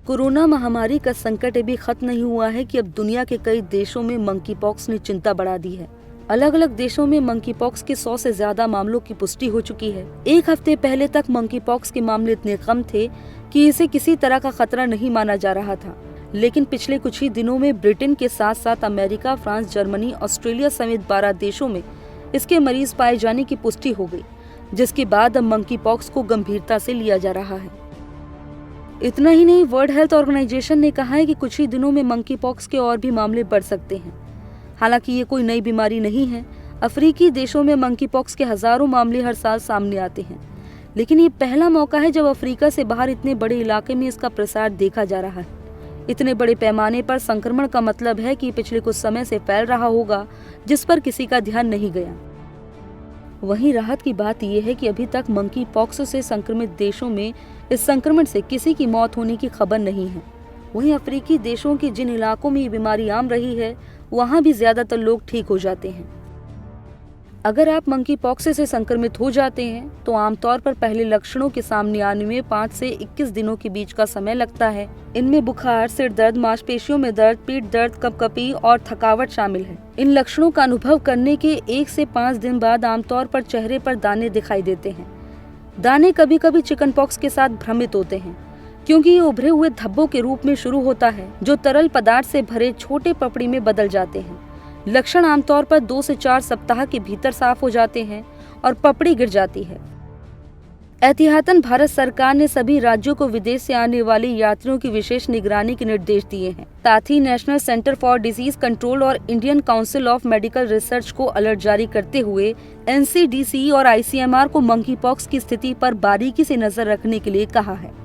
Corona महामारी का संकट अभी खत्म नहीं हुआ है कि अब दुनिया के कई देशों में मंकी पॉक्स ने चिंता बढ़ा दी है। अलग अलग देशों में मंकी पॉक्स के 100 से ज्यादा मामलों की पुष्टि हो चुकी है। एक हफ्ते पहले तक मंकी पॉक्स के मामले इतने कम थे कि इसे किसी तरह का खतरा नहीं माना जा रहा था, लेकिन पिछले कुछ ही दिनों में ब्रिटेन के साथ साथ अमेरिका, फ्रांस, जर्मनी, ऑस्ट्रेलिया समेत 12 देशों में इसके मरीज पाए जाने की पुष्टि हो गई, जिसके बाद अब मंकी पॉक्स को गंभीरता से लिया जा रहा है। इतना ही नहीं, वर्ल्ड हेल्थ ऑर्गेनाइजेशन ने कहा है कि कुछ ही दिनों में मंकी पॉक्स के और भी मामले बढ़ सकते हैं। हालांकि ये कोई नई बीमारी नहीं है। अफ्रीकी देशों में मंकी पॉक्स के हजारों मामले हर साल सामने आते हैं, लेकिन ये पहला मौका है जब अफ्रीका से बाहर इतने बड़े इलाके में इसका प्रसार देखा जा रहा है। इतने बड़े पैमाने पर संक्रमण का मतलब है कि पिछले कुछ समय से फैल रहा होगा, जिस पर किसी का ध्यान नहीं गया। वहीं राहत की बात यह है कि अभी तक मंकी पॉक्स से संक्रमित देशों में इस संक्रमण से किसी की मौत होने की खबर नहीं है। वहीं अफ्रीकी देशों के जिन इलाकों में ये बीमारी आम रही है, वहां भी ज्यादातर लोग ठीक हो जाते हैं। अगर आप मंकी पॉक्स से संक्रमित हो जाते हैं तो आमतौर पर पहले लक्षणों के सामने आने में 5 से 21 दिनों के बीच का समय लगता है। इनमें बुखार, सिर दर्द, मांसपेशियों में दर्द, पीठ दर्द, कपकपी और थकावट शामिल है। इन लक्षणों का अनुभव करने के 1 से 5 दिन बाद आमतौर पर चेहरे पर दाने दिखाई देते हैं। दाने कभी कभी चिकन पॉक्स के साथ भ्रमित होते हैं, क्योंकि ये उभरे हुए धब्बों के रूप में शुरू होता है, जो तरल पदार्थ से भरे छोटे पपड़ी में बदल जाते हैं। लक्षण आमतौर पर 2 से 4 सप्ताह के भीतर साफ हो जाते हैं और पपड़ी गिर जाती है। एहतियातन भारत सरकार ने सभी राज्यों को विदेश से आने वाले यात्रियों की विशेष निगरानी के निर्देश दिए हैं। साथ ही national centre for disease control और Indian council of medical research को अलर्ट जारी करते हुए NCDC और ICMR को मंकी पॉक्स की स्थिति पर बारीकी से नजर रखने के लिए कहा है।